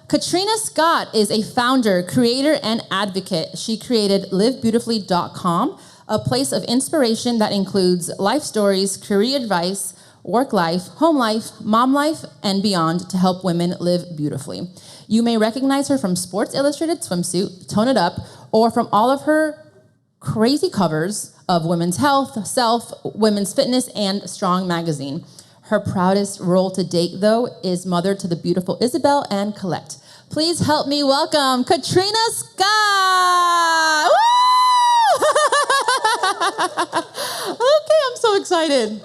Katrina Scott is a founder, creator, and advocate. She created livebeautifully.com, a place of inspiration that includes life stories, career advice, work life, home life, mom life, and beyond to help women live beautifully. You may recognize her from Sports Illustrated Swimsuit, Tone It Up, or from all of her crazy covers of Women's Health, Self, Women's Fitness, and Strong Magazine. Her proudest role to date, though, is mother to the beautiful Isabel and Colette. Please help me welcome Katrina Scott! Woo! Okay, I'm so excited.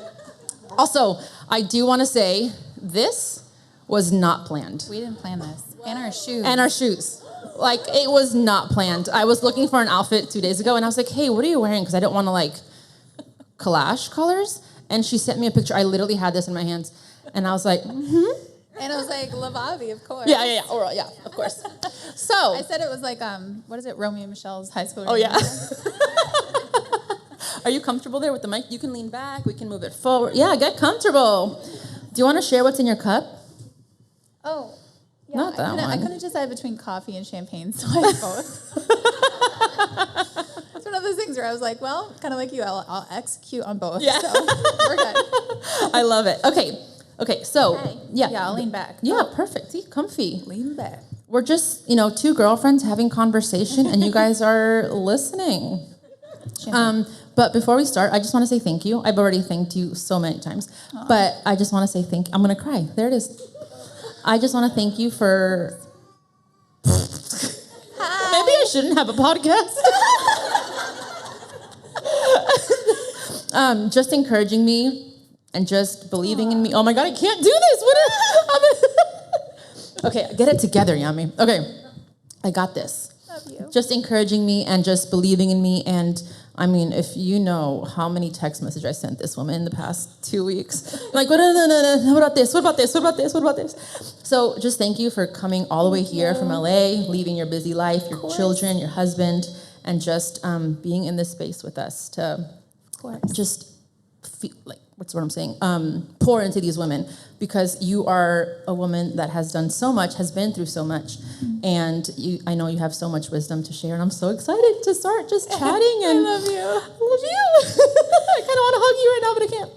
Also, I do want to say, this was not planned. We didn't plan this. And our shoes. And our shoes. Like, it was not planned. I was looking for an outfit 2 days ago, and I was like, hey, what are you wearing? Because I don't want to, like, clash colors. And she sent me a picture. I literally had this in my hands. And I was like, And I was like, Lavavi, of course. Yeah, of course. So. I said it was like, what is it, Romeo and Michelle's high school reunion? Oh, yeah. Are you comfortable there with the mic? You can lean back. We can move it forward. Yeah, get comfortable. Do you want to share what's in your cup? Oh. Yeah, Not that one. I couldn't decide between coffee and champagne, so I had both. It's one of those things where I was like, well, kind of like you, I'll execute on both. Yeah. So we're good. I love it. Okay, so, yeah. Yeah, I'll lean back. Yeah, perfect. See, comfy. Lean back. We're just, two girlfriends having conversation, and you guys are listening. But before we start, I just want to say thank you. I've already thanked you so many times. Aww. But I just want to say thank you. I'm going to cry. There it is. I just want to thank you for... Maybe I shouldn't have a podcast. Just encouraging me and just believing in me. Oh my God, I can't do this. Okay, get it together, Yami. Okay, I got this. Love you. Just encouraging me and just believing in me. And I mean, if you know how many text messages I sent this woman in the past 2 weeks, like, what about this? What about this? What about this? What about this? So just thank you for coming all the way here from LA, leaving your busy life, your children, your husband, and just being in this space with us to just feel like, what's what I'm saying? Pour into these women, because you are a woman that has done so much, has been through so much, and I know you have so much wisdom to share, and I'm so excited to start just chatting. And I love you. I love you. I kind of want to hug you right now, but I can't.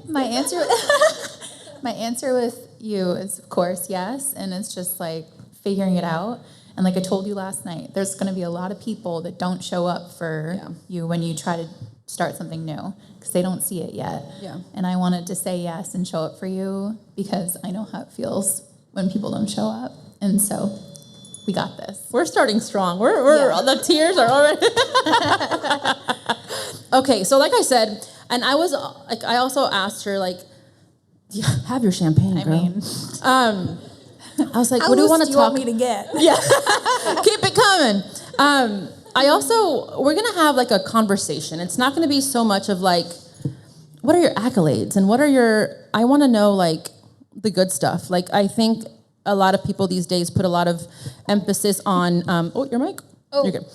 My answer with you is, of course, yes, and it's just like figuring it out. And like I told you last night, there's going to be a lot of people that don't show up for you when you try to start something new, because they don't see it yet. Yeah. And I wanted to say yes and show up for you, because I know how it feels when people don't show up. And so we got this. We're starting strong. The tears are already. Okay, so like I said, and I also asked her, like, yeah, have your champagne, girl. I was like, what do you want to talk? Want me to get? Yeah, keep it coming. We're gonna have like a conversation. It's not gonna be so much of like, what are your accolades and I want to know like the good stuff. Like, I think a lot of people these days put a lot of emphasis on. Your mic. Oh, you're good.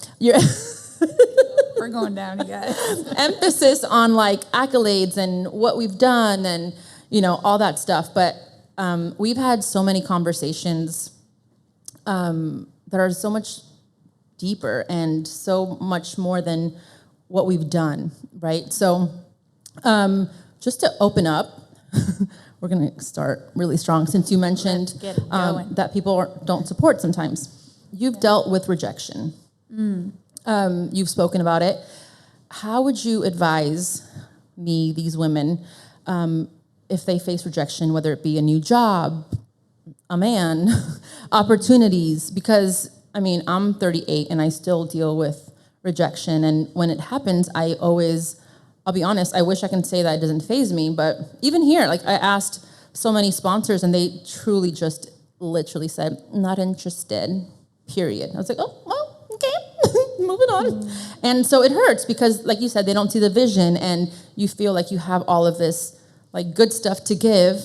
We're going down, you guys. Emphasis on like accolades and what we've done and all that stuff. But we've had so many conversations that are so much deeper and so much more than what we've done, right? So just to open up, we're going to start really strong, since you mentioned that people don't support sometimes. You've dealt with rejection. You've spoken about it. How would you advise these women, if they face rejection, whether it be a new job, a man, opportunities? Because, I'm 38 and I still deal with rejection. And when it happens, I'll be honest, I wish I can say that it doesn't faze me. But even here, like, I asked so many sponsors and they truly just literally said, not interested, period. I was like, oh, well, okay, moving on. And so it hurts because, like you said, they don't see the vision and you feel like you have all of this like good stuff to give,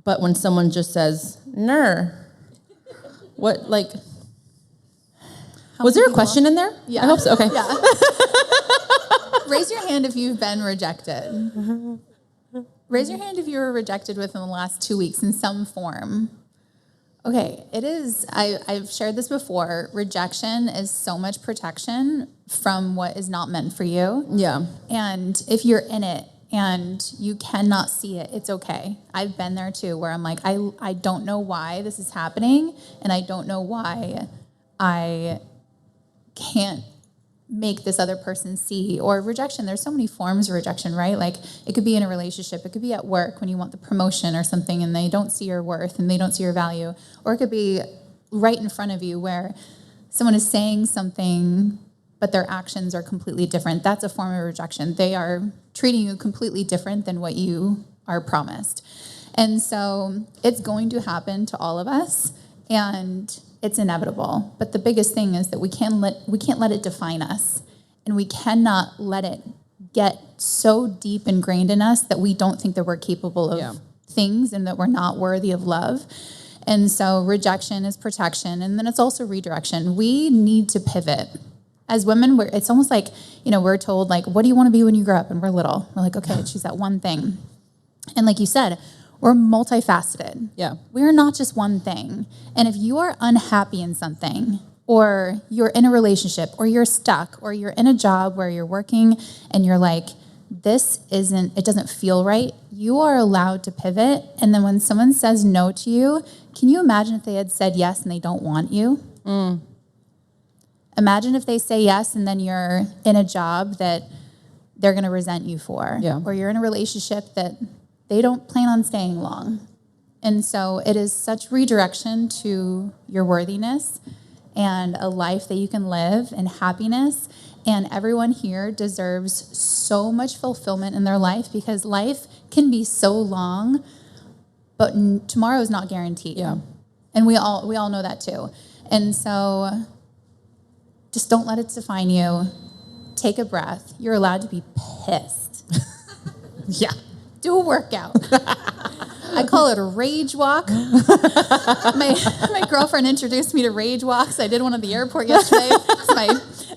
but when someone just says, what, like, was there a question in there? Yeah. I hope so, okay. Yeah. Raise your hand if you've been rejected. Raise your hand if you were rejected within the last 2 weeks in some form. Okay, it is. I've shared this before. Rejection is so much protection from what is not meant for you. Yeah. And if you're in it and you cannot see it, it's okay. I've been there too, where I'm like, I don't know why this is happening, and I don't know why I can't make this other person see. Or rejection, there's so many forms of rejection, right? Like it could be in a relationship, it could be at work when you want the promotion or something and they don't see your worth and they don't see your value. Or it could be right in front of you where someone is saying something but their actions are completely different. That's a form of rejection. They are treating you completely different than what you are promised. And so it's going to happen to all of us, and it's inevitable. But the biggest thing is that we can't let it define us, and we cannot let it get so deep ingrained in us that we don't think that we're capable of things and that we're not worthy of love. And so rejection is protection, and then it's also redirection. We need to pivot. As women, it's almost like, we're told, like, what do you want to be when you grow up? And we're little. We're like, okay, choose that one thing. And like you said, we're multifaceted. Yeah. We're not just one thing. And if you are unhappy in something, or you're in a relationship, or you're stuck, or you're in a job where you're working and you're like, it doesn't feel right, you are allowed to pivot. And then when someone says no to you, can you imagine if they had said yes and they don't want you? Imagine if they say yes and then you're in a job that they're going to resent you for. Yeah. Or you're in a relationship that they don't plan on staying long. And so it is such redirection to your worthiness and a life that you can live in happiness. And everyone here deserves so much fulfillment in their life, because life can be so long, but tomorrow is not guaranteed. Yeah. And we all know that too. And so just don't let it define you. Take a breath. You're allowed to be pissed. Yeah. Do a workout. I call it a rage walk. My girlfriend introduced me to rage walks. I did one at the airport yesterday. My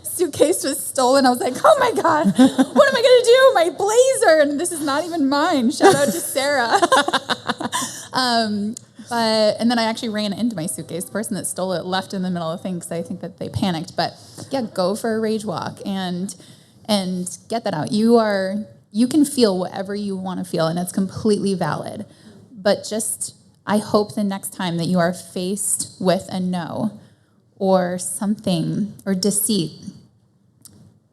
suitcase was stolen. I was like, oh my God, what am I going to do? My blazer. And this is not even mine. Shout out to Sarah. And then I actually ran into my suitcase. The person that stole it left in the middle of the thing because I think that they panicked. But yeah, go for a rage walk and get that out. You can feel whatever you want to feel, and it's completely valid. But I hope the next time that you are faced with a no or something or deceit,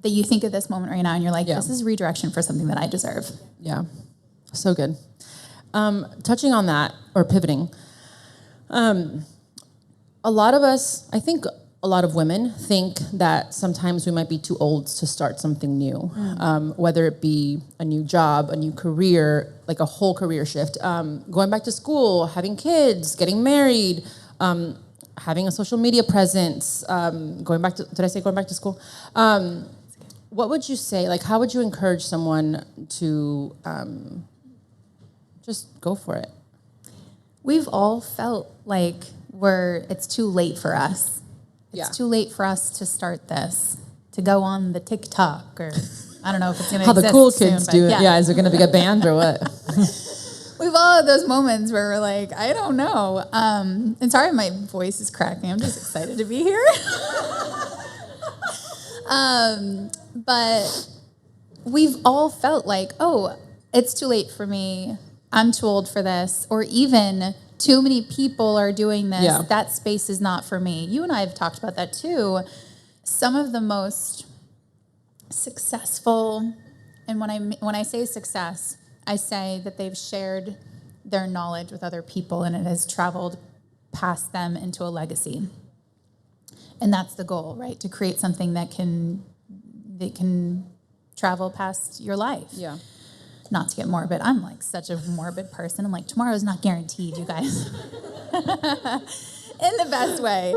that you think of this moment right now and you're like, this is redirection for something that I deserve. Yeah. So good. Touching on that, or pivoting, a lot of us, I think a lot of women think that sometimes we might be too old to start something new, whether it be a new job, a new career, like a whole career shift, going back to school, having kids, getting married, having a social media presence, going back to school? What would you say, like, how would you encourage someone to just go for it? We've all felt like it's too late for us. It's too late for us to start this, to go on the TikTok, or I don't know if it's going to how exist the cool soon, kids do it. Yeah, is it going to be a band or what? We've all had those moments where we're like, I don't know. And sorry, my voice is cracking. I'm just excited to be here. But we've all felt like, oh, it's too late for me. I'm too old for this. Or even too many people are doing this. Yeah. That space is not for me. You and I have talked about that too. Some of the most successful, and when I say success, I say that they've shared their knowledge with other people and it has traveled past them into a legacy. And that's the goal, right? To create something that can travel past your life. Yeah. Not to get morbid. I'm like such a morbid person. I'm like, tomorrow's not guaranteed, you guys. In the best way.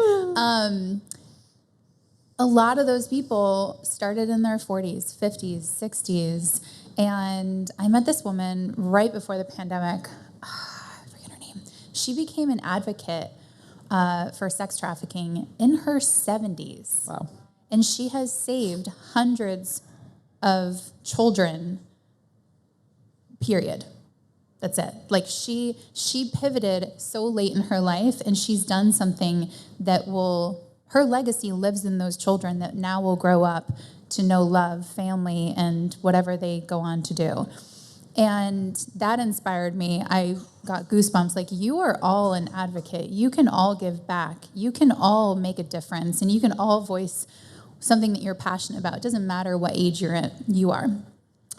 A lot of those people started in their 40s, 50s, 60s. And I met this woman right before the pandemic. I forget her name. She became an advocate for sex trafficking in her 70s. Wow. And she has saved hundreds of children, period. That's it. Like she pivoted so late in her life, and she's done something that her legacy lives in those children that now will grow up to know love, family, and whatever they go on to do. And that inspired me. I got goosebumps. Like, you are all an advocate. You can all give back. You can all make a difference, and you can all voice something that you're passionate about. It doesn't matter what age you are.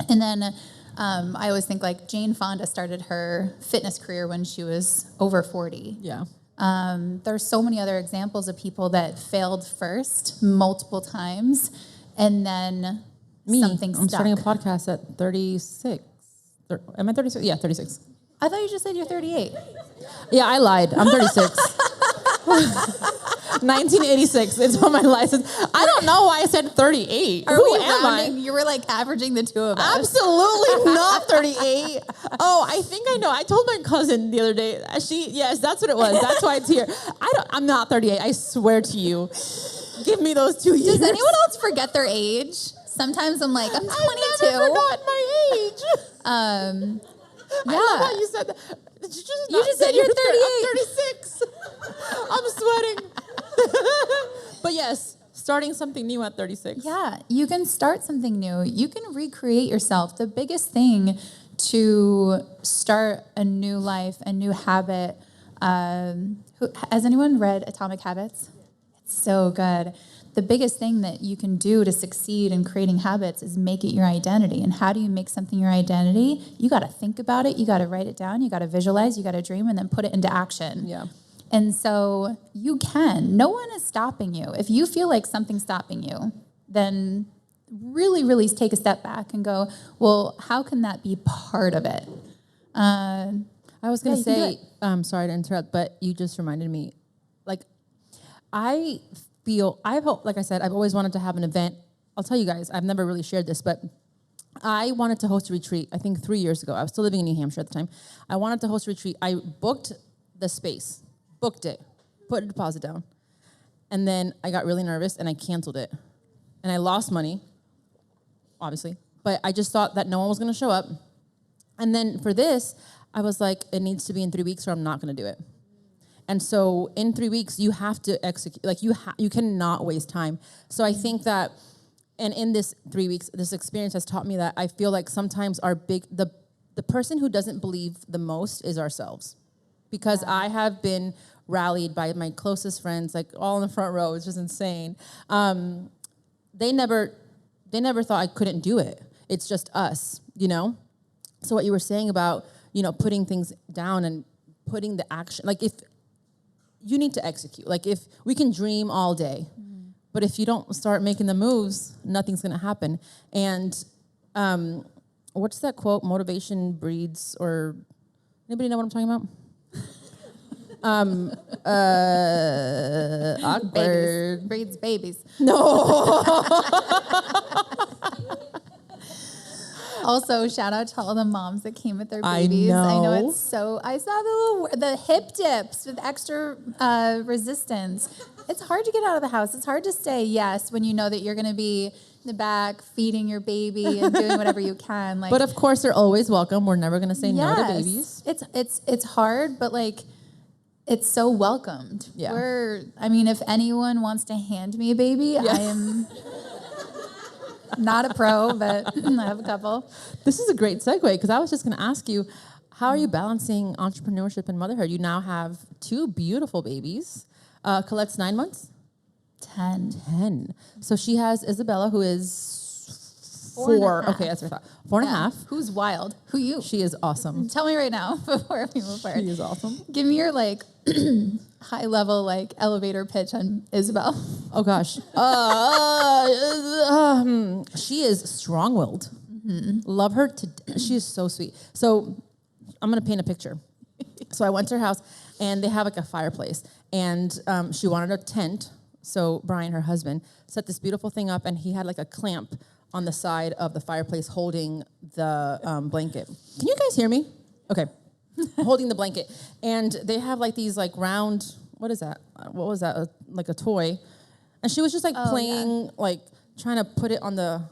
And then I always think, like, Jane Fonda started her fitness career when she was over 40. Yeah. There's so many other examples of people that failed first multiple times, and then something stuck. I'm starting a podcast at 36. Am I 36? Yeah, 36. I thought you just said you're 38. Yeah, I lied. I'm 36. 1986. It's on my license. I don't know why I said 38. Who am I? You were like averaging the two of us. Absolutely not 38. Oh, I think I know. I told my cousin the other day. Yes, that's what it was. That's why it's here. I'm not 38. I swear to you. Give me those 2 years. Does anyone else forget their age? Sometimes I'm like, I'm 22. I've never forgotten my age. Yeah. I love how you said that. Did you just said you're 38. I'm 36. I'm sweating. But yes, starting something new at 36. Yeah, you can start something new. You can recreate yourself. The biggest thing to start a new life, a new habit. Has anyone read Atomic Habits? It's so good. The biggest thing that you can do to succeed in creating habits is make it your identity. And how do you make something your identity? You got to think about it. You got to write it down. You got to visualize. You got to dream, and then put it into action. Yeah. And so you can. No one is stopping you. If you feel like something's stopping you, then really, really take a step back and go, well, how can that be part of it? I was going to say, sorry to interrupt, but you just reminded me, like, like I said, I've always wanted to have an event. I'll tell you guys, I've never really shared this, but I wanted to host a retreat, I think 3 years ago. I was still living in New Hampshire at the time. I wanted to host a retreat. I booked the space, booked it, put a deposit down. And then I got really nervous and I canceled it. And I lost money, obviously. But I just thought that no one was going to show up. And then for this, I was like, it needs to be in 3 weeks or I'm not going to do it. And so in 3 weeks, you have to execute. Like, you cannot waste time. So I think that, and in this 3 weeks, this experience has taught me that I feel like sometimes the person who doesn't believe the most is ourselves. Because I have been rallied by my closest friends, like all in the front row. It's just insane. They never thought I couldn't do it. It's just us, you know? So what you were saying about, putting things down and putting the action, like, if you need to execute. Like, if we can dream all day, but if you don't start making the moves, nothing's going to happen. And what's that quote? Motivation breeds, or anybody know what I'm talking about? Awkward. Breeds babies. No. Also, shout out to all the moms that came with their babies. I know it's so. I saw the hip dips with extra resistance. It's hard to get out of the house. It's hard to say yes when you know that you're going to be in the back feeding your baby and doing whatever you can. Like, but of course, they're always welcome. We're never going to say no to babies. It's hard, but like, it's so welcomed. Yeah. If anyone wants to hand me a baby, I am. Not a pro, but I have a couple. This is a great segue, because I was just going to ask you, how are you balancing entrepreneurship and motherhood? You now have 2 beautiful babies. Colette's 9 months? 10. So she has Isabella, who is 4. Okay, that's what I thought. 4 and a half. Who's wild? Who you? She is awesome. Tell me right now before we move forward. She is awesome. Give me your high level elevator pitch on Isabel. Oh gosh. She is strong-willed. Mm-hmm. Love her she is so sweet. So I'm going to paint a picture. So I went to her house, and they have like a fireplace, and she wanted a tent. So Brian, her husband, set this beautiful thing up, and he had like a clamp on the side of the fireplace holding the blanket. Can you guys hear me? Okay. Holding the blanket. And they have like these like round, what is that? What was that? Like a toy. And she was just like playing, like trying to put it on the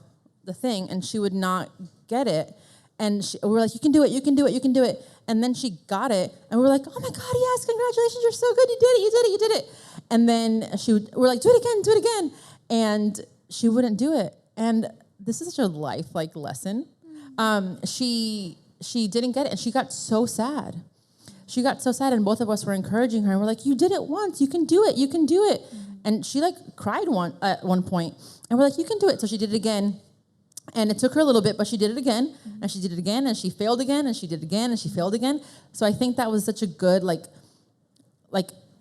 thing, and she would not get it. And we were like, you can do it, you can do it, you can do it. And then she got it, and we were like, oh my God, yes, congratulations, you're so good, you did it, you did it, you did it. And then we're like, do it again. And she wouldn't do it. And this is such a life lesson. She didn't get it, and she got so sad. She got so sad, and both of us were encouraging her, and we're like, you did it once, you can do it, you can do it. And she cried at one point, and we're like, you can do it. So she did it again. And it took her a little bit, but she did it again, and she did it again, and she failed again, and she did it again, and she failed again. So I think that was such a good,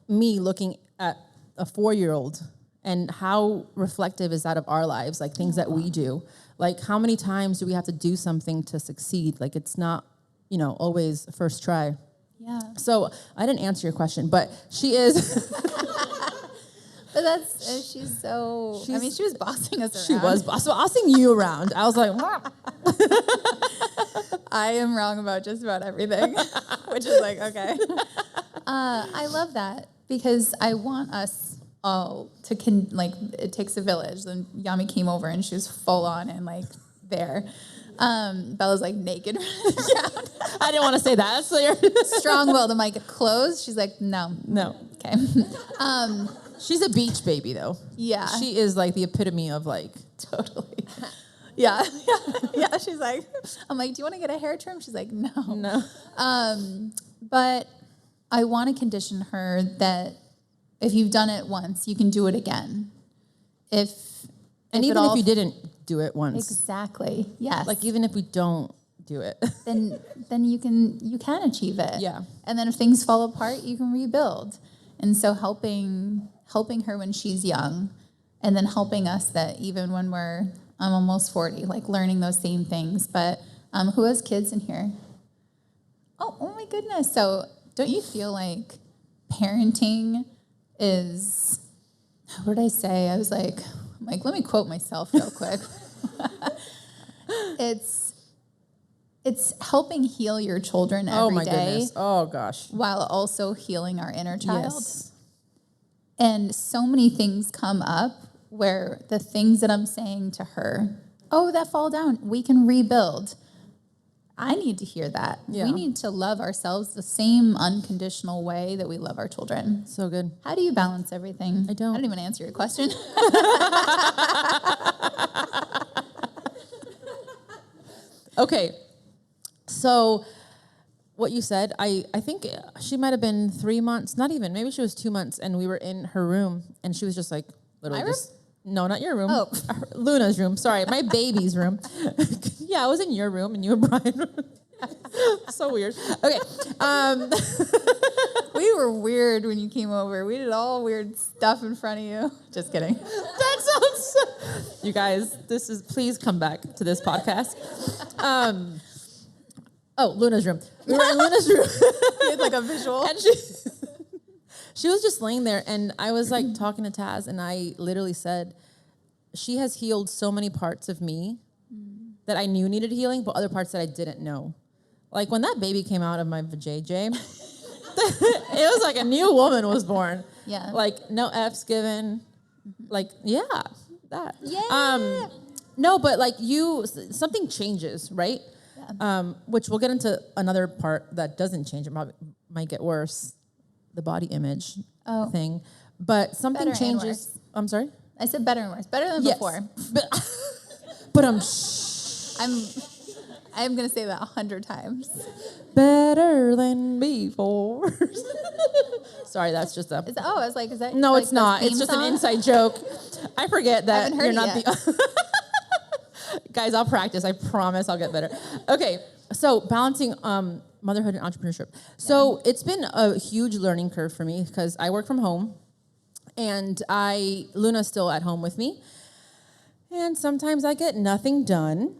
me looking at a 4-year-old and how reflective is that of our lives, things that we do. How many times do we have to do something to succeed? It's not, always first try. Yeah. So I didn't answer your question, but she is... But she's so, she was bossing us around. She was bossing you around. I was like, I am wrong about just about everything, which is okay. I love that because I want us all to, it takes a village. Then Yami came over and she was full on and there. Bella's naked. I didn't want to say that. That's strong-willed. I'm closed. She's no. Okay. She's a beach baby, though. Yeah. She is, the epitome of, Totally. Yeah. Yeah. She's I'm do you want to get a hair trim? She's no. No. But I want to condition her that if you've done it once, you can do it again. Even if you didn't do it once. Exactly. Yes. Even if we don't do it. then you can achieve it. Yeah. And then if things fall apart, you can rebuild. And so helping her when she's young, and then helping us that even when I'm almost 40, learning those same things. But who has kids in here? Oh my goodness. So don't you feel parenting is, what did I say? I was let me quote myself real quick. It's helping heal your children every day. Goodness. Oh, gosh. While also healing our inner child. Yes. And so many things come up where the things that I'm saying to her, that fall down, we can rebuild. I need to hear that. Yeah. We need to love ourselves the same unconditional way that we love our children. So good. How do you balance everything? I don't. I didn't even answer your question. Okay. So what you said, I think she might have been 3 months, not even, maybe she was 2 months, and we were in her room, and she was just literally no, not your room. Oh. Luna's room. Sorry, my baby's room. Yeah, I was in your room, and you were Brian. So weird. Okay. We were weird when you came over. We did all weird stuff in front of you. Just kidding. That sounds You guys, please come back to this podcast. Luna's room. We were in Luna's room. You had a visual. And she was just laying there, and I was talking to Taz, and I literally said, she has healed so many parts of me that I knew needed healing, but other parts that I didn't know. When that baby came out of my vajayjay, it was a new woman was born. Yeah. No F's given. That. Yeah. No, but something changes, right? Yeah. Which we'll get into another part that doesn't change. It might get worse. The body image thing. But something better changes. I'm sorry? I said better and worse. Better than before. But I'm going to say that 100 times. Better than before. Sorry, that's just a... is that... No, it's not. It's just an inside joke. I forget that I haven't heard the... Guys, I'll practice. I promise I'll get better. Okay, so balancing motherhood and entrepreneurship. So it's been a huge learning curve for me because I work from home, and Luna's still at home with me, and sometimes I get nothing done,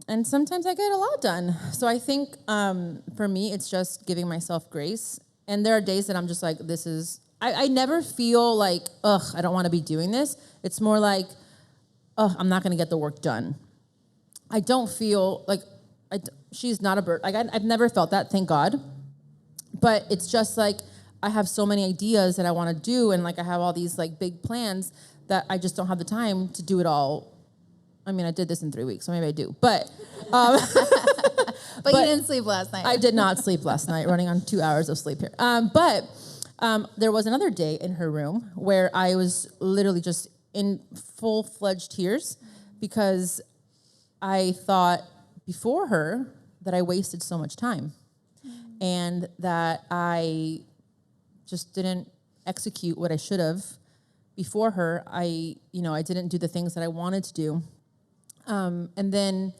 and sometimes I get a lot done. So I think for me, it's just giving myself grace. And there are days that I'm just I never feel I don't want to be doing this. It's more I'm not going to get the work done. I don't feel she's not a bird. I've never felt that, thank God. But it's just I have so many ideas that I want to do, and I have all these big plans that I just don't have the time to do it all. I mean, I did this in 3 weeks, so maybe I do. But But you didn't sleep last night. I did not sleep last night, running on 2 hours of sleep here. But there was another day in her room where I was literally just in full-fledged tears because I thought before her that I wasted so much time and that I just didn't execute what I should have. Before her, I didn't do the things that I wanted to do. And then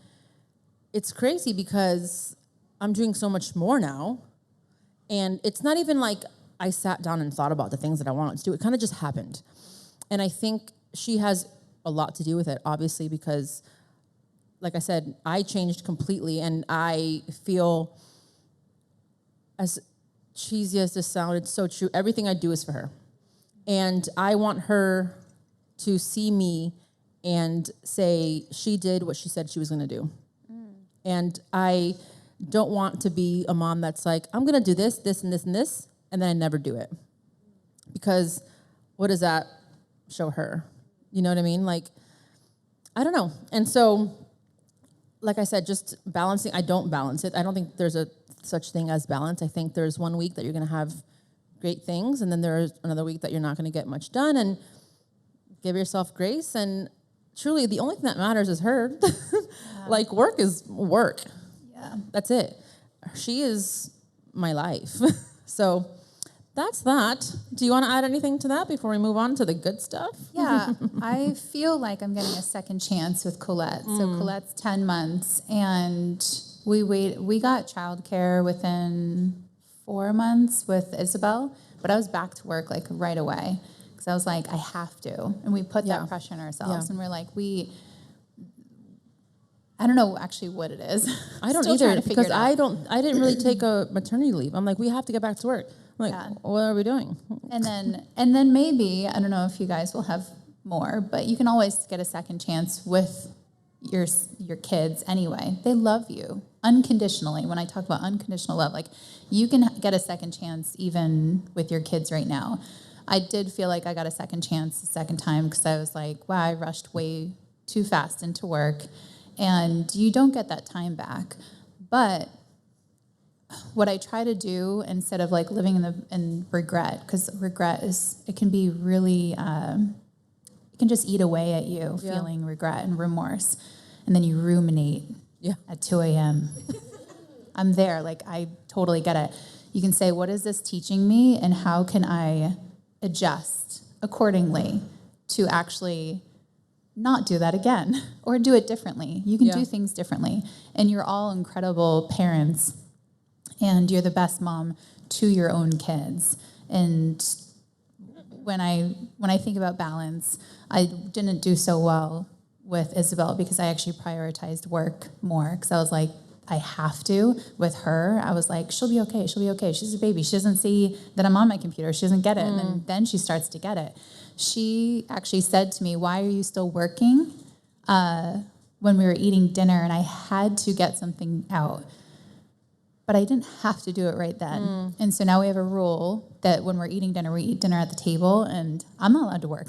it's crazy because I'm doing so much more now. And it's not even like I sat down and thought about the things that I wanted to do. It kind of just happened. And I think she has a lot to do with it, obviously, because, like I said, I changed completely. And I feel, as cheesy as this sounded, so true, everything I do is for her. And I want her to see me and say she did what she said she was going to do. And I don't want to be a mom that's like, I'm going to do this, this, and this, and this, and then I never do it. Because what does that show her? You know what I mean? Like, I don't know. And so, like I said, just balancing, I don't balance it. I don't think there's a such thing as balance. I think there's one week that you're going to have great things, and then there's another week that you're not going to get much done, and give yourself grace. And truly, the only thing that matters is her. Like, work is work. Yeah. That's it. She is my life. So that's that. Do you want to add anything to that before we move on to the good stuff? Yeah, I feel like I'm getting a second chance with Colette. So Colette's 10 months, and we got childcare within 4 months with Isabel, but I was back to work like right away because I was like, I have to. And we put that pressure on ourselves, and we're like, I don't know actually what it is. I don't either, because I didn't really take a maternity leave. I'm like, we have to get back to work. I'm like, what are we doing? And then maybe, I don't know if you guys will have more, but you can always get a second chance with your kids anyway. They love you unconditionally. When I talk about unconditional love, like, you can get a second chance even with your kids right now. I did feel like I got a second chance the second time because I was like, wow, I rushed way too fast into work, and you don't get that time back. But what I try to do, instead of like living in regret, because regret it can be really, it can just eat away at you, feeling regret and remorse. And then you ruminate at 2 a.m. I'm there. Like, I totally get it. You can say, what is this teaching me? And how can I adjust accordingly to actually not do that again or do it differently? You can do things differently. And you're all incredible parents, and you're the best mom to your own kids. And when I think about balance, I didn't do so well with Isabel because I actually prioritized work more, because I was like, I have to. With her, I was like, she'll be okay. She'll be okay. She's a baby. She doesn't see that I'm on my computer. She doesn't get it. And then she starts to get it. She actually said to me, why are you still working? When we were eating dinner, and I had to get something out. But I didn't have to do it right then. And so now we have a rule that when we're eating dinner, we eat dinner at the table, and I'm not allowed to work.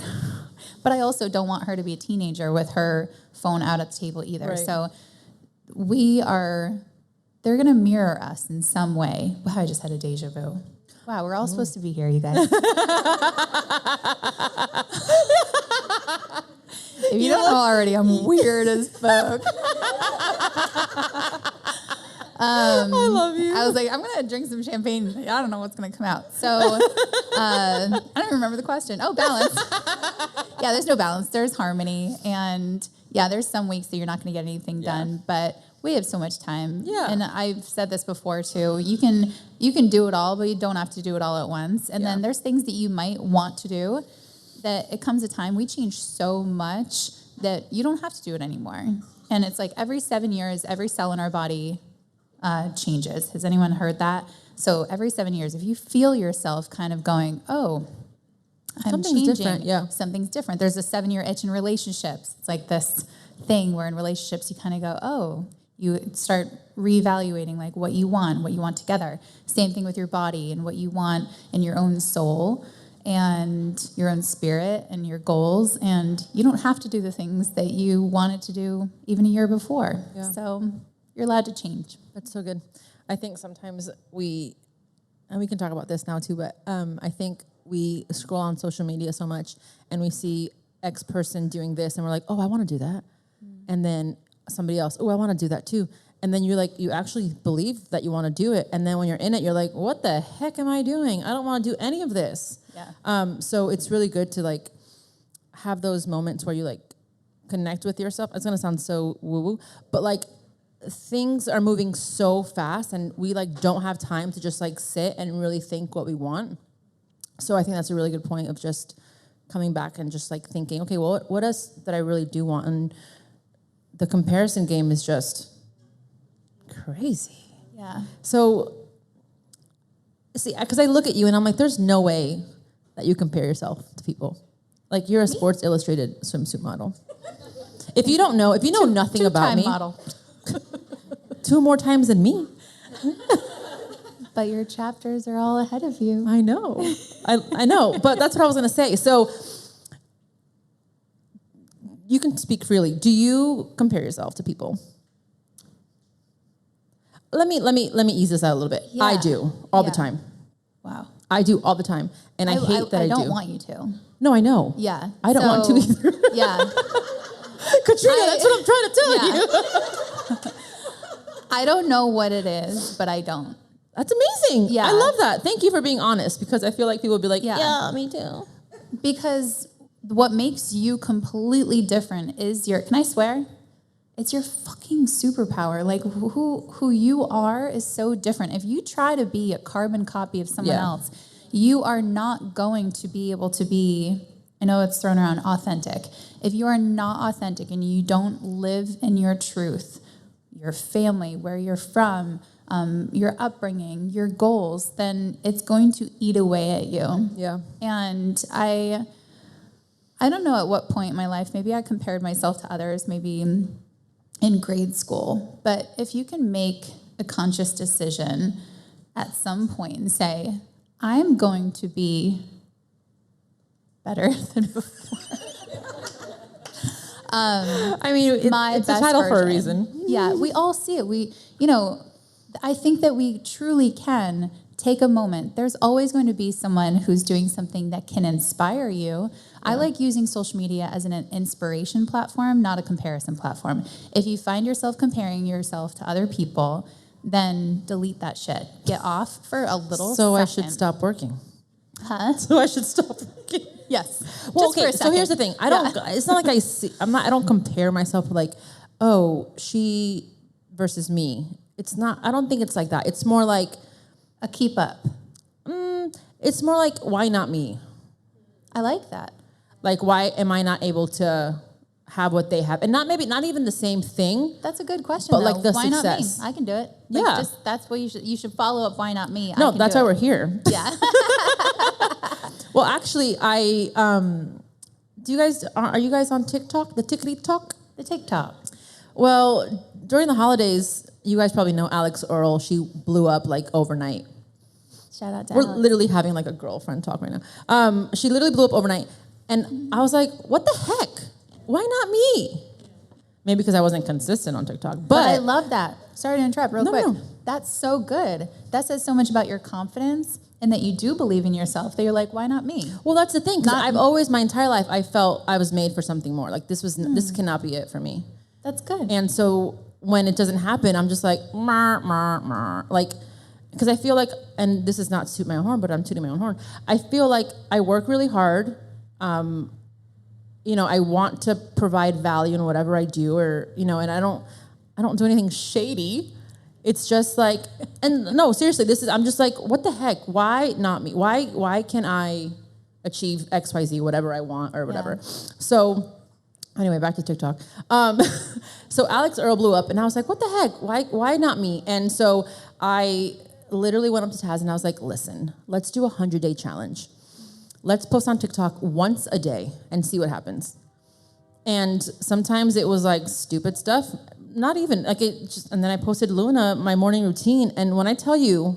But I also don't want her to be a teenager with her phone out at the table either. Right. So they're going to mirror us in some way. Wow, I just had a deja vu. Wow, we're all supposed to be here, you guys. If you don't know already, I'm weird as fuck. I love you. I was like, I'm going to drink some champagne. I don't know what's going to come out. So I don't remember the question. Oh, balance. Yeah, there's no balance. There's harmony. And yeah, there's some weeks that you're not going to get anything done, but we have so much time. Yeah. And I've said this before too. You can do it all, but you don't have to do it all at once. And then there's things that you might want to do that it comes a time, we change so much that you don't have to do it anymore. And it's like every 7 years, every cell in our body changes. Has anyone heard that? So every 7 years, if you feel yourself kind of going, oh, I'm changing. Different. Yeah. Something's different. There's a 7-year itch in relationships. It's like this thing where in relationships you kind of go, oh, you start reevaluating like what you want together. Same thing with your body and what you want in your own soul and your own spirit and your goals. And you don't have to do the things that you wanted to do even a year before. Yeah. So You're allowed to change. That's so good. I think sometimes and we can talk about this now too, but I think we scroll on social media so much and we see X person doing this and we're like, oh, I want to do that. And then somebody else, oh, I want to do that too. And then you're like, you actually believe that you want to do it. And then when you're in it, you're like, what the heck am I doing? I don't want to do any of this. Yeah. So it's really good to like have those moments where you like connect with yourself. It's going to sound so woo-woo, but like things are moving so fast and we like don't have time to just like sit and really think what we want. So I think that's a really good point of just coming back and just like thinking, okay, well, what else that I really do want? And the comparison game is just crazy. Yeah. So, see, because I look at you and I'm like, there's no way that you compare yourself to people. Like, you're a Sports Illustrated swimsuit model. If you don't know, if you know nothing about me, model. 2 more times than me. But your chapters are all ahead of you. I know. I know, but that's what I was going to say. So, you can speak freely. Do you compare yourself to people? Let me ease this out a little bit. Yeah. I do all the time. Wow. I do all the time, and I hate that I do. I don't want you to. No, I know. Yeah. I don't want to either. Yeah. Katrina, that's what I'm trying to tell you. I don't know what it is, but I don't. That's amazing. Yeah. I love that. Thank you for being honest, because I feel like people would be like, Yeah. yeah, me too. Because what makes you completely different is can I swear? It's your fucking superpower. Like, who you are is so different. If you try to be a carbon copy of someone else, you are not going to be able to be, I know it's thrown around, authentic. If you are not authentic and you don't live in your truth, your family, where you're from, your upbringing, your goals, then it's going to eat away at you. Yeah. And I don't know at what point in my life, maybe I compared myself to others, maybe in grade school. But if you can make a conscious decision at some point and say, I'm going to be better than before. I mean, it's a title for a reason. Yeah, we all see it. I think that we truly can take a moment. There's always going to be someone who's doing something that can inspire you. I like using social media as an inspiration platform, not a comparison platform. If you find yourself comparing yourself to other people, then delete that shit. Get off for a little So second. I should stop working. Huh? So I should stop working. Yes. Well, Just for okay. a So second. here's the thing. I don't. It's not like I see. I don't compare myself with like, oh, she versus me. It's not. I don't think it's like that. It's more like a keep up. It's more like, why not me? I like that. Like, why am I not able to have what they have? And not even the same thing. That's a good question. But though. like the why success. not me? I can do it. Yeah. That's what you should follow up. Why not me? No, that's why we're here. Yeah. Well, actually, are you guys on TikTok? The TikTok? The TikTok. Well, during the holidays, you guys probably know Alex Earl. She blew up like overnight. Shout out to We're Alex. literally having like a girlfriend talk right now. She literally blew up overnight. And I was like, what the heck? Why not me? Maybe because I wasn't consistent on TikTok. But I love that. Sorry to interrupt real quick. No. That's so good. That says so much about your confidence and that you do believe in yourself, that you're like, why not me? Well, that's the thing. Because I've always, my entire life, I felt I was made for something more. Like this cannot be it for me. That's good. And so when it doesn't happen, I'm just like, like, because I feel like, and this is not to toot my own horn, but I'm tooting my own horn. I feel like I work really hard. I want to provide value in whatever I do, and I don't do anything shady. It's just like, and no, seriously, I'm just like, what the heck? Why not me? Why can't I achieve XYZ, whatever I want or whatever? Yeah. So anyway, back to TikTok. So Alex Earl blew up and I was like, what the heck? Why not me? And so I literally went up to Taz and I was like, listen, let's do a 100-day challenge. Let's post on TikTok once a day and see what happens. And sometimes it was like stupid stuff. Not even like it just, and then I posted Luna my morning routine. And when I tell you,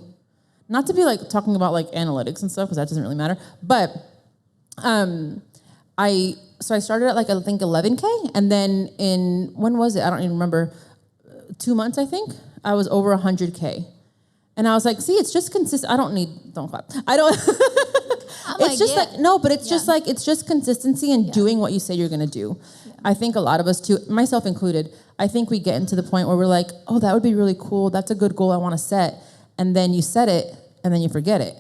not to be like talking about like analytics and stuff, because that doesn't really matter. But I started at like I think 11K, and then when was it? I don't even remember. 2 months, I think, I was over 100K. And I was like, see, it's just consistent. Don't clap. I don't. It's just like, no, but it's just like, it's just consistency and doing what you say you're going to do. Yeah. I think a lot of us too, myself included, I think we get into the point where we're like, oh, that would be really cool. That's a good goal I want to set. And then you set it and then you forget it.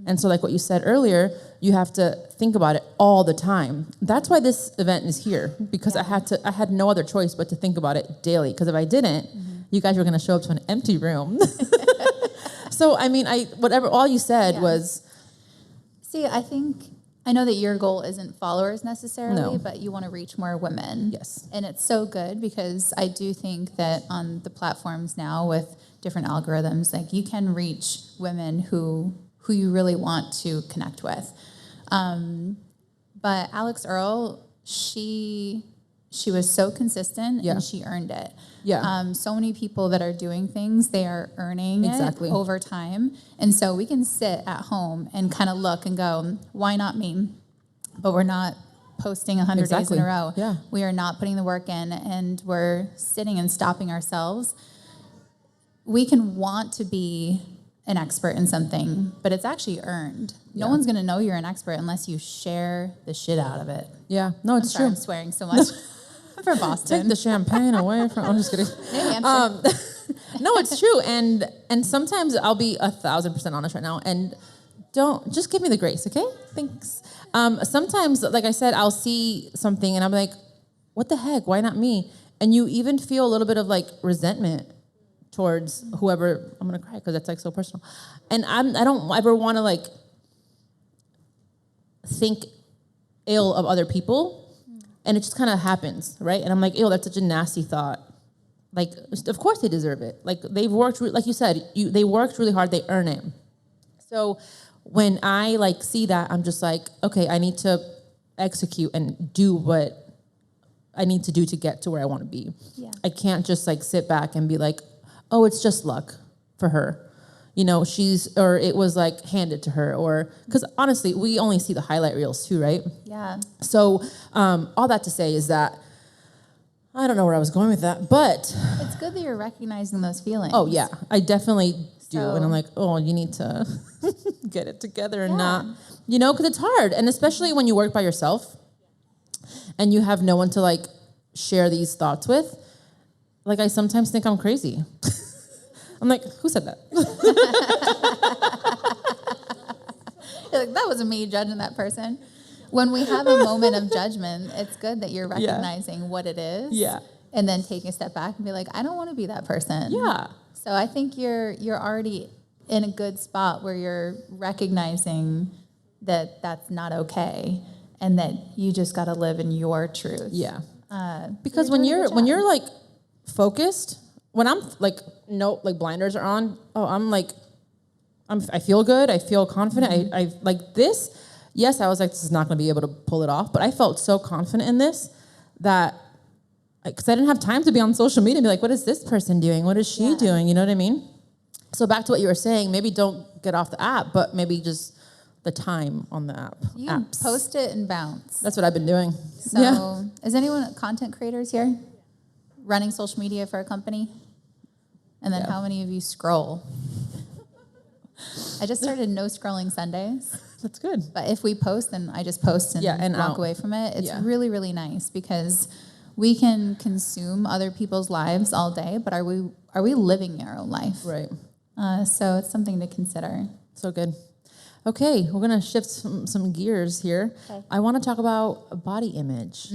And so like what you said earlier, you have to think about it all the time. That's why this event is here, because I had no other choice but to think about it daily. Because if I didn't, you guys were going to show up to an empty room. So, I mean, all you said was... See, I know that your goal isn't followers necessarily, but you want to reach more women. Yes. And it's so good because I do think that on the platforms now with different algorithms, like you can reach women who you really want to connect with. But Alex Earl, she was so consistent and she earned it. Yeah. So many people that are doing things, they are earning it over time. And so we can sit at home and kind of look and go, why not me? But we're not posting 100 days in a row. Yeah. We are not putting the work in, and we're sitting and stopping ourselves. We can want to be an expert in something, but it's actually earned. No one's going to know you're an expert unless you share the shit out of it. Yeah. No, it's true. I'm swearing so much. I'm from Boston. Take the champagne away from... I'm just kidding. No, it's true. And sometimes I'll be 1,000% honest right now, and just give me the grace, okay? Thanks. Sometimes, like I said, I'll see something and I'm like, what the heck? Why not me? And you even feel a little bit of like resentment towards whoever. I'm going to cry because that's like so personal. And I don't ever want to like think ill of other people. And it just kind of happens, right? And I'm like, ew, that's such a nasty thought. Like, of course they deserve it. Like, they've worked, like you said, they worked really hard, they earn it. So when I, like, see that, I'm just like, okay, I need to execute and do what I need to do to get to where I want to be. Yeah. I can't just, like, sit back and be like, oh, it's just luck for her. You know, or it was, like, handed to her. Or, because honestly, we only see the highlight reels too, right? Yeah. So all that to say is that, I don't know where I was going with that, but... It's good that you're recognizing those feelings. Oh, yeah. I definitely do. And I'm like, oh, you need to get it together and not... You know, because it's hard. And especially when you work by yourself and you have no one to, like, share these thoughts with. Like, I sometimes think I'm crazy. I'm like, who said that? You're like, that wasn't me judging that person. When we have a moment of judgment, it's good that you're recognizing what it is. Yeah. And then taking a step back and be like, I don't want to be that person. Yeah. So I think you're already in a good spot where you're recognizing that that's not okay and that you just got to live in your truth. Yeah. Because when you're like focused, when I'm like, no, like blinders are on, I feel good. I feel confident. Mm-hmm. I like this. Yes, I was like, this is not going to be able to pull it off. But I felt so confident in this that, because I didn't have time to be on social media and be like, what is this person doing? What is she doing? You know what I mean? So back to what you were saying, maybe don't get off the app, but maybe just the time on the app. You post it and bounce. That's what I've been doing. So is anyone content creators here? Running social media for a company? And then how many of you scroll? I just started no scrolling Sundays. That's good. But if we post, then I just post and walk away from it. It's really, really nice because we can consume other people's lives all day, but are we living our own life? Right. So it's something to consider. So good. Okay, we're going to shift some gears here. Okay. I want to talk about body image.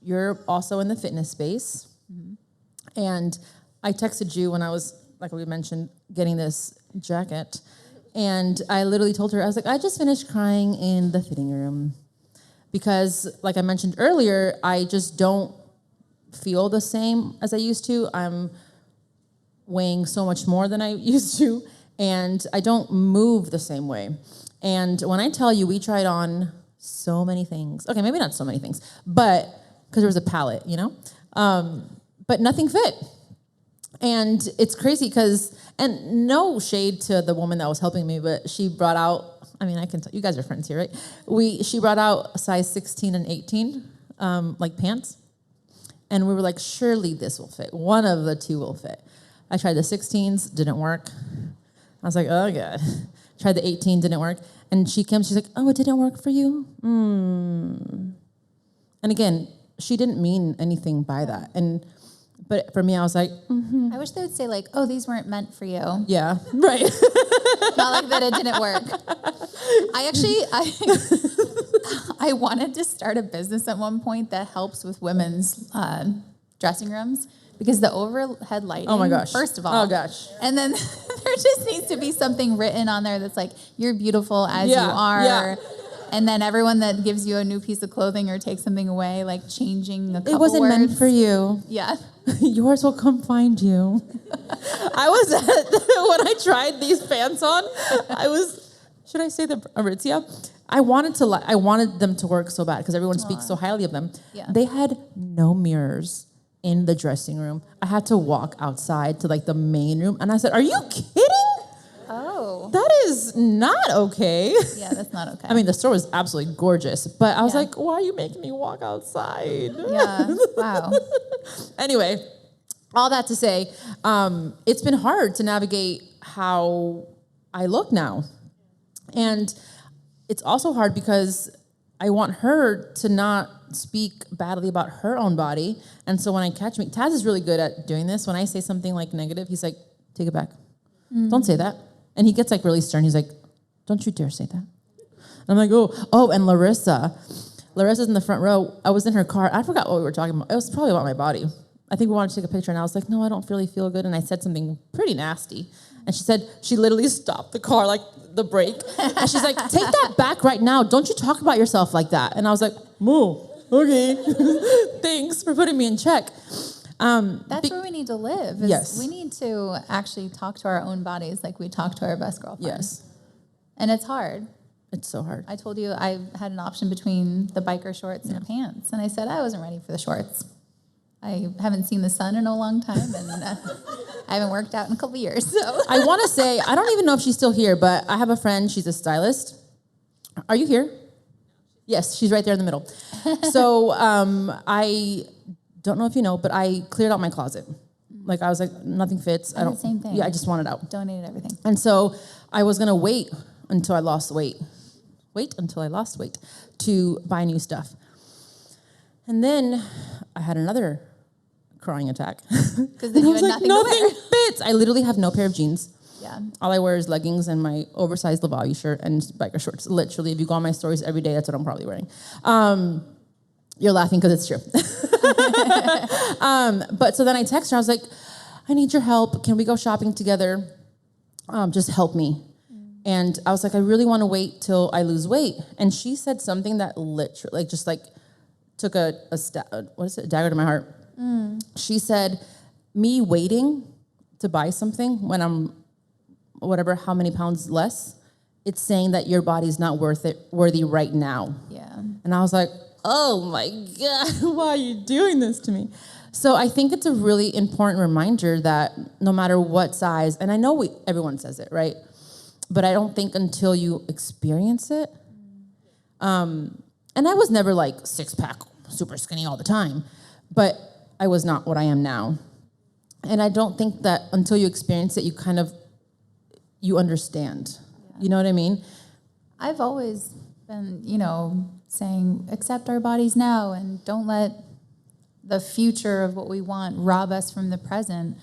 You're also in the fitness space. Mm-hmm. And I texted you when I was, like we mentioned, getting this jacket. And I literally told her, I was like, I just finished crying in the fitting room. Because, like I mentioned earlier, I just don't feel the same as I used to. I'm weighing so much more than I used to. And I don't move the same way. And when I tell you, we tried on so many things. Okay, maybe not so many things. But, because there was a palette, you know? But nothing fit. And it's crazy because, and no shade to the woman that was helping me, but she brought out, I mean, I can tell, you guys are friends here, right? She brought out a size 16 and 18, like pants. And we were like, surely this will fit. One of the two will fit. I tried the 16s, didn't work. I was like, oh, God. Tried the 18, didn't work. And she's like, oh, it didn't work for you? And again, she didn't mean anything by that. But for me, I was like, I wish they would say like, oh, these weren't meant for you. yeah, right. Not like that it didn't work. I wanted to start a business at one point that helps with women's dressing rooms because the overhead lighting. Oh my gosh. First of all. Oh gosh. And then there just needs to be something written on there that's like, you're beautiful as you are. Yeah. And then everyone that gives you a new piece of clothing or takes something away, like changing a couple It wasn't words. meant for you. Yeah. Yours will come find you. When I tried these pants on, should I say the Aritzia? I wanted them to work so bad because everyone speaks so highly of them. Yeah. They had no mirrors in the dressing room. I had to walk outside to like the main room, and I said, "Are you kidding? Oh. That is not okay." Yeah, that's not okay. I mean, the store was absolutely gorgeous, but I was Yeah. like, "Why are you making me walk outside?" Yeah. Wow. Anyway, all that to say, it's been hard to navigate how I look now. And it's also hard because I want her to not speak badly about her own body. And so when I catch me, Taz is really good at doing this. When I say something like negative, he's like, take it back. Don't say that. And he gets like really stern. He's like, don't you dare say that. And I'm like, oh, and Larissa's in the front row. I was in her car. I forgot what we were talking about. It was probably about my body. I think we wanted to take a picture, and I was like, no, I don't really feel good. And I said something pretty nasty. And she said, she literally stopped the car, like the brake. And she's like, take that back right now. Don't you talk about yourself like that. And I was like, moo, okay. Thanks for putting me in check. That's where we need to live. Yes. We need to actually talk to our own bodies like we talk to our best girlfriend. Yes. And it's hard. It's so hard. I told you I had an option between the biker shorts and pants. And I said I wasn't ready for the shorts. I haven't seen the sun in a long time, and I haven't worked out in a couple years. So I want to say, I don't even know if she's still here, but I have a friend, she's a stylist. Are you here? Yes, she's right there in the middle. So I don't know if you know, but I cleared out my closet. Like I was like, nothing fits. I did the same thing. Yeah, I just want it out. Donated everything. And so I was going to wait until I lost weight. Wait until I lost weight to buy new stuff. And then I had another crying attack. Because then you had nothing to wear. Fits. I literally have no pair of jeans. Yeah. All I wear is leggings and my oversized Levavi shirt and biker shorts. Literally, if you go on my stories every day, that's what I'm probably wearing. You're laughing because it's true. But so then I text her. I was like, I need your help. Can we go shopping together? Just help me. And I was like, I really want to wait till I lose weight. And she said something that literally, took a dagger to my heart. She said, me waiting to buy something when I'm whatever, how many pounds less, it's saying that your body's not worthy right now. Yeah. And I was like, oh my God, why are you doing this to me? So I think it's a really important reminder that no matter what size, and I know everyone says it, right? But I don't think until you experience it, and I was never like six-pack, super skinny all the time, but I was not what I am now. And I don't think that until you experience it, you understand. Yeah. You know what I mean? I've always been, saying accept our bodies now and don't let the future of what we want rob us from the present.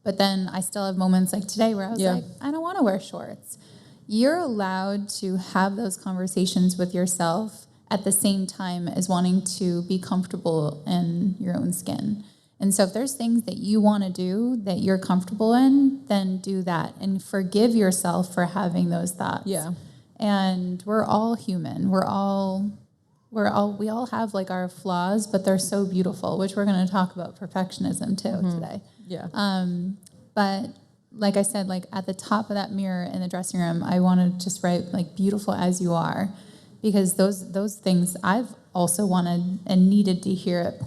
But then I still have moments like today where I was like, I don't want to wear shorts. You're allowed to have those conversations with yourself at the same time as wanting to be comfortable in your own skin. And so if there's things that you want to do that you're comfortable in, then do that and forgive yourself for having those thoughts. Yeah. And we're all human. we all have like our flaws, but they're so beautiful, which we're going to talk about perfectionism too today. Yeah. But like I said, like at the top of that mirror in the dressing room, I want to just write like beautiful as you are, because those things I've also wanted and needed to hear at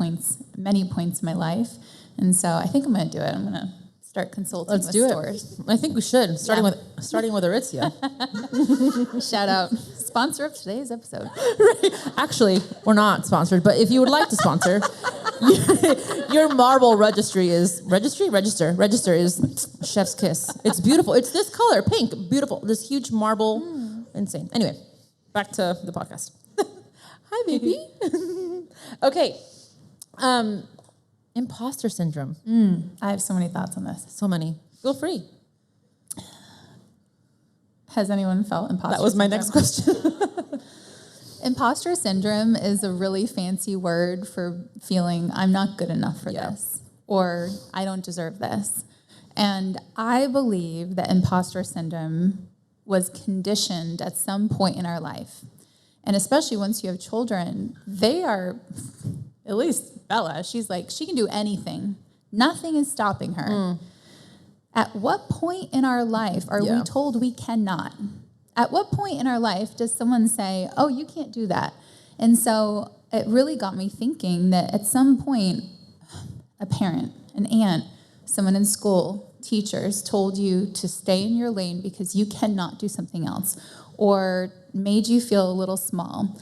many points in my life. And so I think I'm going to do it. I'm going to start consulting with stores. I think we should, starting with Aritzia. Shout out. Sponsor of today's episode. Right. Actually, we're not sponsored, but if you would like to sponsor, Your marble register is chef's kiss. It's beautiful. It's this color, pink, beautiful. This huge marble, insane. Anyway, back to the podcast. Hi, baby. Okay. Imposter syndrome. I have so many thoughts on this. So many. Feel free. Has anyone felt imposter That was my syndrome? next question. Imposter syndrome is a really fancy word for feeling I'm not good enough for this, or I don't deserve this. And I believe that imposter syndrome was conditioned at some point in our life. And especially once you have children, they are, at least Bella, she's like, she can do anything. Nothing is stopping her. At what point in our life are we told we cannot? At what point in our life does someone say, oh, you can't do that? And so it really got me thinking that at some point, a parent, an aunt, someone in school, teachers told you to stay in your lane because you cannot do something else, or made you feel a little small.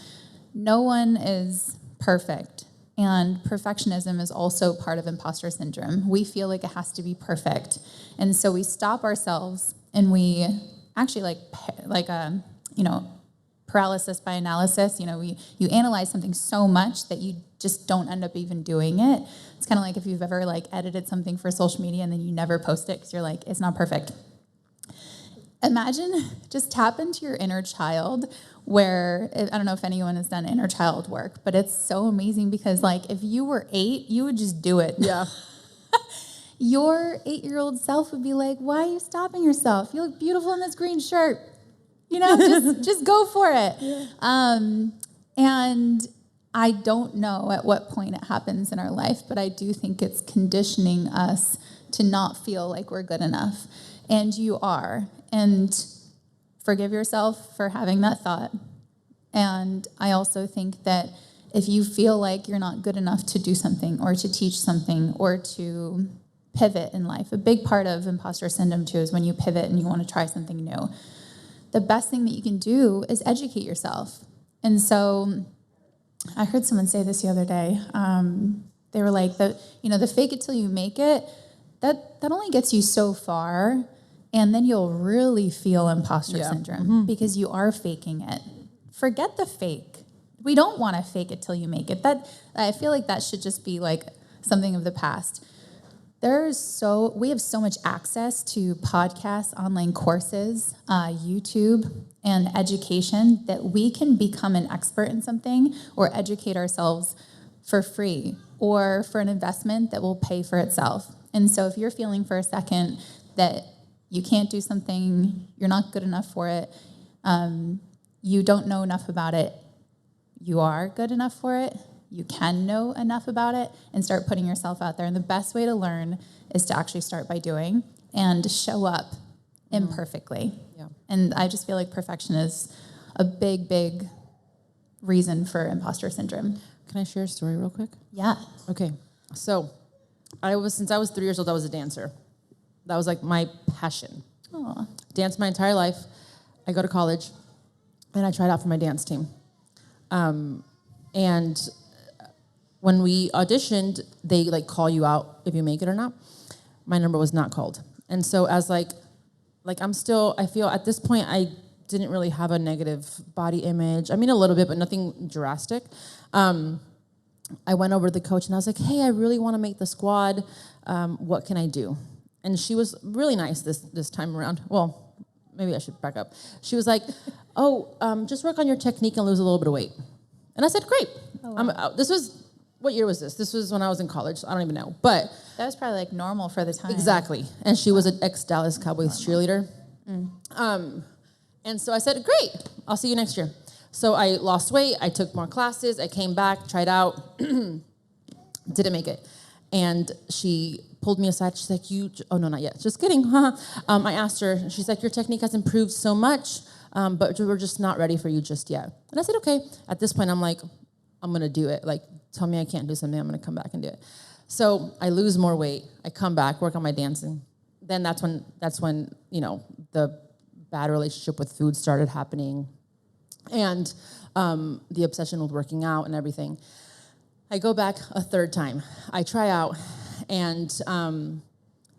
No one is perfect. And perfectionism is also part of imposter syndrome. We feel like it has to be perfect. And so we stop ourselves and we actually paralysis by analysis. You analyze something so much that you just don't end up even doing it. It's kind of like if you've ever edited something for social media and then you never post it because you're like, it's not perfect. Imagine, just tap into your inner child where, I don't know if anyone has done inner child work, but it's so amazing because if you were 8, you would just do it. Yeah. Your 8-year-old self would be like, why are you stopping yourself? You look beautiful in this green shirt. Just go for it. Yeah. And I don't know at what point it happens in our life, but I do think it's conditioning us to not feel like we're good enough. And you are. And forgive yourself for having that thought. And I also think that if you feel like you're not good enough to do something or to teach something or to pivot in life, a big part of imposter syndrome too is when you pivot and you want to try something new. The best thing that you can do is educate yourself. And so I heard someone say this the other day. They were like, the fake it till you make it, that only gets you so far. And then you'll really feel imposter syndrome because you are faking it. Forget the fake. We don't want to fake it till you make it. I feel like that should just be something of the past. We have so much access to podcasts, online courses, YouTube, and education that we can become an expert in something or educate ourselves for free or for an investment that will pay for itself. And so if you're feeling for a second that you can't do something, you're not good enough for it, you don't know enough about it, you are good enough for it, you can know enough about it, and start putting yourself out there. And the best way to learn is to actually start by doing and show up imperfectly. Yeah. And I just feel like perfection is a big, big reason for imposter syndrome. Can I share a story real quick? Yeah. Okay. So since I was 3 years old, I was a dancer. That was my passion. Aww. Danced my entire life. I go to college, and I tried out for my dance team. And when we auditioned, they call you out if you make it or not. My number was not called. And so as I feel at this point, I didn't really have a negative body image. I mean, a little bit, but nothing drastic. I went over to the coach and I was like, hey, I really want to make the squad. What can I do? And she was really nice this time around. Well, maybe I should back up. She was like, just work on your technique and lose a little bit of weight. And I said, great. Oh, wow. What year was this? This was when I was in college. I don't even know. But that was probably normal for the time. Exactly. And she was an ex-Dallas Cowboys cheerleader. And so I said, great. I'll see you next year. So I lost weight. I took more classes. I came back, tried out, didn't make it. And she pulled me aside. She's like, oh, no, not yet. Just kidding. I asked her, she's like, your technique has improved so much, but we're just not ready for you just yet. And I said, okay. At this point, I'm like, I'm going to do it. Tell me I can't do something. I'm going to come back and do it. So I lose more weight. I come back, work on my dancing. Then that's when the bad relationship with food started happening, and the obsession with working out and everything. I go back a third time. I try out, and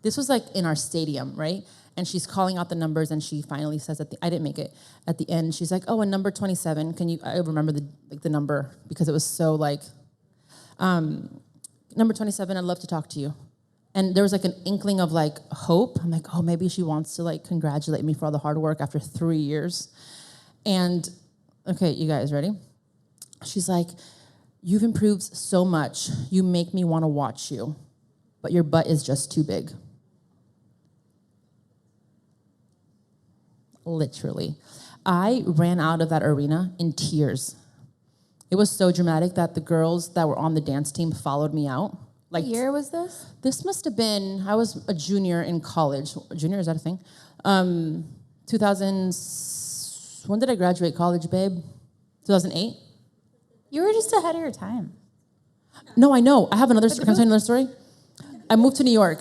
this was like in our stadium, right? And she's calling out the numbers, and she finally says I didn't make it. At the end, she's like, "Oh, and number 27. I remember the number because it was so like, number 27. I'd love to talk to you." And there was like an inkling of like hope. I'm like, oh, maybe she wants to like congratulate me for all the hard work after 3 years. And okay, you guys ready? She's like, "You've improved so much. You make me want to watch you, but your butt is just too big." Literally. I ran out of that arena in tears. It was so dramatic that the girls that were on the dance team followed me out. Like, What year was this? this must have been, I was a junior in college. Junior, is that a thing? 2000, when did I graduate college, babe? 2008? You were just ahead of your time. No, I know. I have another story. Can I tell you another story? I moved to New York.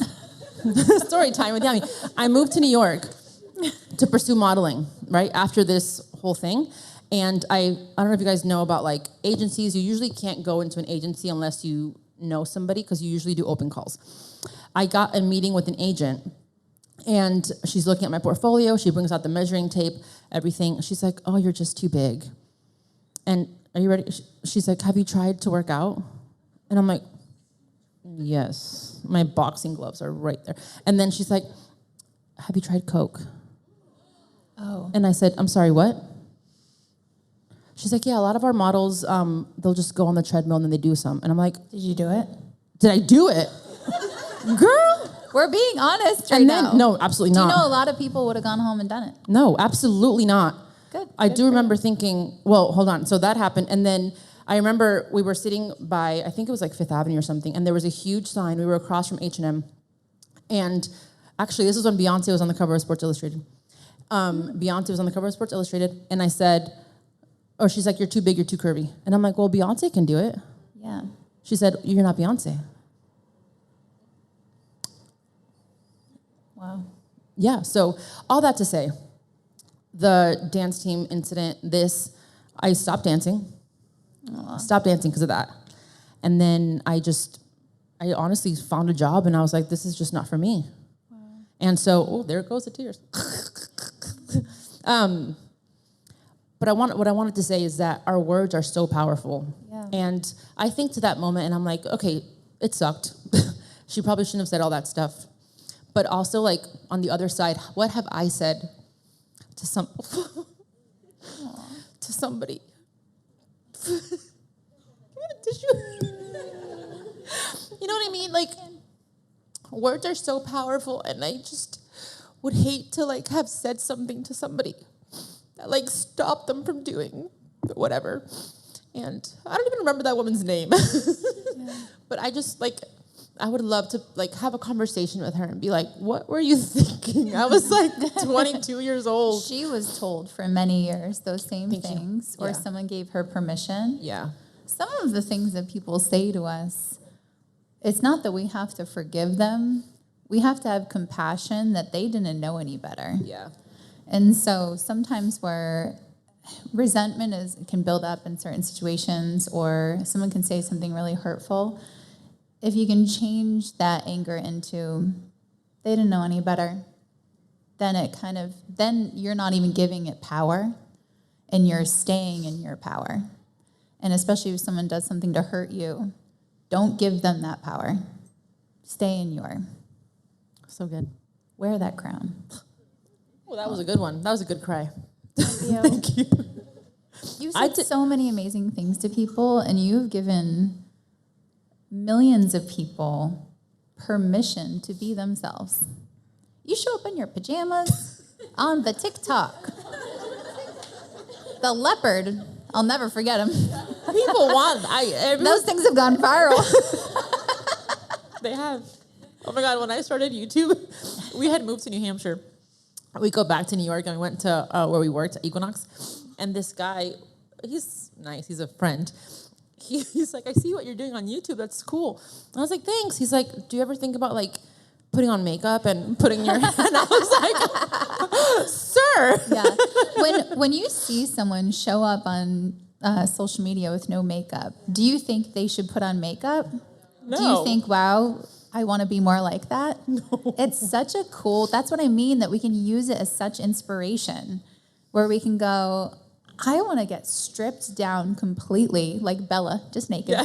Story time with Yami. I moved to New York to pursue modeling, right, after this whole thing. And I don't know if you guys know about, like, agencies. You usually can't go into an agency unless you know somebody because you usually do open calls. I got a meeting with an agent, and she's looking at my portfolio. She brings out the measuring tape, everything. She's like, "Oh, you're just too big." And are you ready? She's like, "Have you tried to work out?" And I'm like, "Yes." My boxing gloves are right there. And then she's like, "Have you tried Coke?" Oh. And I said, "I'm sorry, what?" She's like, "Yeah, a lot of our models, they'll just go on the treadmill and then they do some." And I'm like, Did you do it? "Did I do it?" Girl. We're being honest right And then, now. no, absolutely Do not. you know a lot of people would have gone home and done it? No, absolutely not. Good. I Good do for remember thinking, well, hold on. So that happened. And then I remember we were sitting by, I think it was like Fifth Avenue or something, and there was a huge sign. We were across from H&M. And actually, this was when Beyonce was on the cover of Sports Illustrated. Beyonce was on the cover of Sports Illustrated. And I said, or she's like, "You're too big, you're too curvy." And I'm like, "Well, Beyonce can do it." Yeah. She said, "You're not Beyonce." Wow. Yeah, so all that to say, the dance team incident, I stopped dancing. Aww. Stopped dancing because of that. And then I honestly found a job, and I was like, this is just not for me. Wow. And so, there goes the tears. But what I wanted to say is that our words are so powerful. Yeah. And I think to that moment, and I'm like, okay, it sucked. She probably shouldn't have said all that stuff. But also, like, on the other side, what have I said to to somebody? Tissue. You know what I mean? Like, words are so powerful, and I just would hate to, like, have said something to somebody that, like, stopped them from doing whatever. And I don't even remember that woman's name. Yeah. But I just, like, I would love to, like, have a conversation with her and be like, "What were you thinking?" I was like 22 years old. She was told for many years those same Thank you. things, or Yeah. someone gave her permission. Yeah. Some of the things that people say to us, it's not that we have to forgive them. We have to have compassion that they didn't know any better. Yeah. And so sometimes where resentment can build up in certain situations, or someone can say something really hurtful, if you can change that anger into, they didn't know any better, then you're not even giving it power, and you're staying in your power. And especially if someone does something to hurt you, don't give them that power. Stay in your. So good. Wear that crown. Well, that was a good one. That was a good cry. Thank you. You've said so many amazing things to people, and you've given millions of people permission to be themselves. You show up in your pajamas on the TikTok. The leopard, I'll never forget him. People want Those things have gone viral. They have. Oh my God, when I started YouTube, we had moved to New Hampshire. We go back to New York, and we went to where we worked at Equinox. And this guy, he's nice, he's a friend. He's like, "I see what you're doing on YouTube, that's cool." And I was like, "Thanks." He's like, "Do you ever think about, like, putting on makeup and putting your..." And I was like, "Sir." Yeah. When you see someone show up on social media with no makeup, do you think they should put on makeup? No. Do you think, wow, I want to be more like that? No. It's such a cool, that's what I mean, that we can use it as such inspiration, where we can go, I want to get stripped down completely, like Bella, just naked,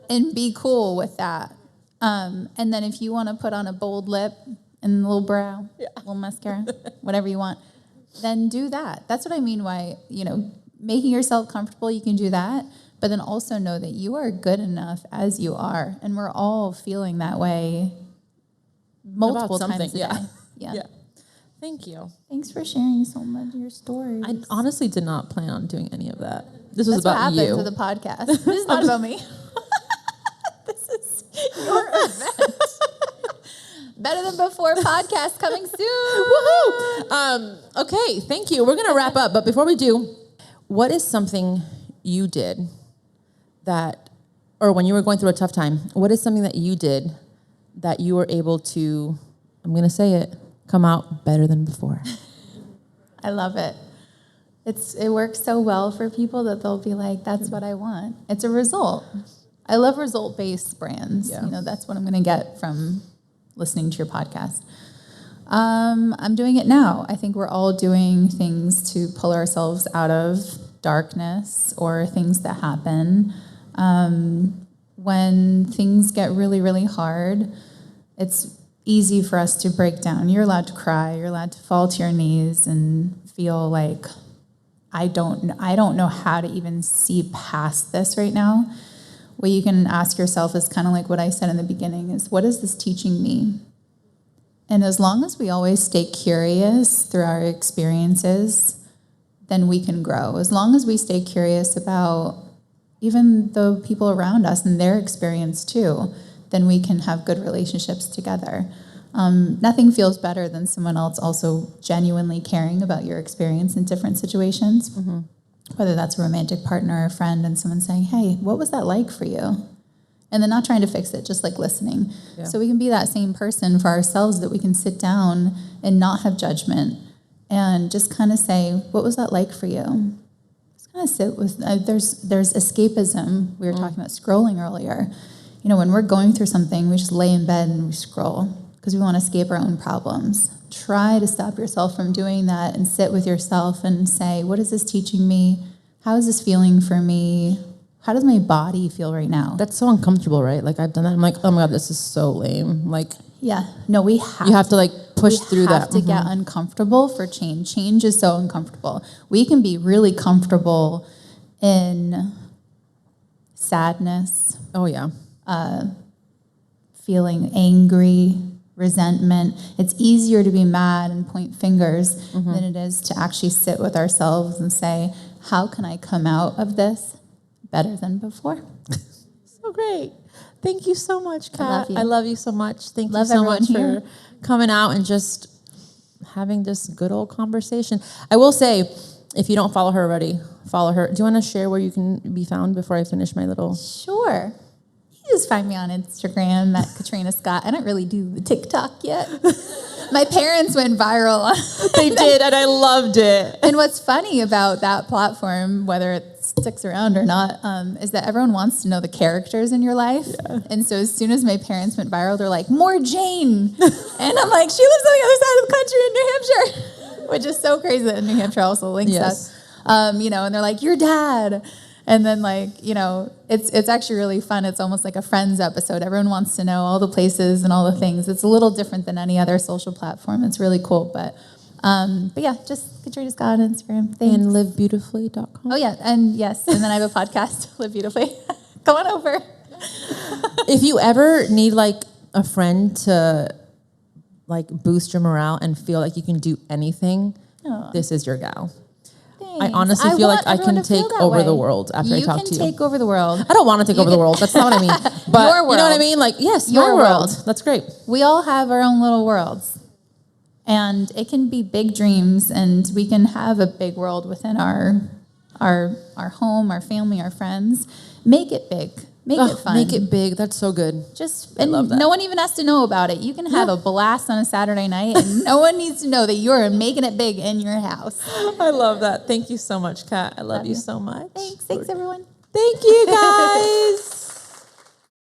and be cool with that. And then if you want to put on a bold lip and a little brow, little mascara, whatever you want, then do that. That's what I mean by, making yourself comfortable, you can do that. But then also know that you are good enough as you are. And we're all feeling that way multiple times a day. Yeah. Thank you. Thanks for sharing so much of your stories. I honestly did not plan on doing any of that. This was That's about what you. happens with the podcast. This is not about me. This is your event. Better Than Before podcast coming soon. Woohoo! Okay, thank you. We're going to wrap up. But before we do, what is something you did that, or when you were going through a tough time, what is something that you did that you were able to, I'm going to say it, come out better than before? I love it. It works so well for people that they'll be like, that's what I want. It's a result. I love result-based brands. Yeah. That's what I'm going to get from listening to your podcast. I'm doing it now. I think we're all doing things to pull ourselves out of darkness or things that happen. When things get really, really hard, it's easy for us to break down. You're allowed to cry. You're allowed to fall to your knees and feel like, I don't know how to even see past this right now. What you can ask yourself is kind of like what I said in the beginning is, what is this teaching me? And as long as we always stay curious through our experiences, then we can grow. As long as we stay curious about even the people around us and their experience too, then we can have good relationships together. Nothing feels better than someone else also genuinely caring about your experience in different situations, whether that's a romantic partner or a friend, and someone saying, hey, what was that like for you? And then not trying to fix it, just like listening. Yeah. So we can be that same person for ourselves, that we can sit down and not have judgment and just kind of say, what was that like for you? Just kind of sit with, there's escapism. We were talking about scrolling earlier. When we're going through something, we just lay in bed and we scroll because we want to escape our own problems. Try to stop yourself from doing that and sit with yourself and say, what is this teaching me? How is this feeling for me? How does my body feel right now? That's so uncomfortable, right? Like I've done that. I'm like, oh my God, this is so lame. Like, yeah, no, we have. You have to like push through that. We have to get uncomfortable for change. Change is so uncomfortable. We can be really comfortable in sadness. Oh yeah. Feeling angry, resentment. It's easier to be mad and point fingers than it is to actually sit with ourselves and say, how can I come out of this better than before? So great. Thank you so much, Kat. I love you so much. Thank you so much for coming out and just having this good old conversation. I will say, if you don't follow her already, follow her. Do you want to share where you can be found before I finish my little... Sure. You just find me on Instagram at Katrina Scott. I don't really do the TikTok yet. My parents went viral. They did, and I loved it. And what's funny about that platform, whether it sticks around or not, is that everyone wants to know the characters in your life. Yeah. And so as soon as my parents went viral, they're like, more Jane. And I'm like, she lives on the other side of the country in New Hampshire, which is so crazy that New Hampshire also links us. And they're like, your dad. And then it's actually really fun. It's almost like a Friends episode. Everyone wants to know all the places and all the things. It's a little different than any other social platform. It's really cool. But yeah, just Katrina Scott on Instagram. Thanks. And livebeautifully.com. Oh yeah, and yes. And then I have a podcast, Live Beautifully. Come on over. If you ever need like a friend to like boost your morale and feel like you can do anything, this is your gal. I honestly feel like I can take over the world after I talk to you. You can take over the world. I don't want to take over the world. That's not what I mean. But your world. You know what I mean? Like, yes, your my world. That's great. We all have our own little worlds. And it can be big dreams, and we can have a big world within our home, our family, our friends. Make it big. Make it fun. Make it big. That's so good. And love that. no one even has to know about it. You can have a blast on a Saturday night, and no one needs to know that you're making it big in your house. I love that. Thank you so much, Kat. I love you so much. Thanks everyone. Thank you, guys.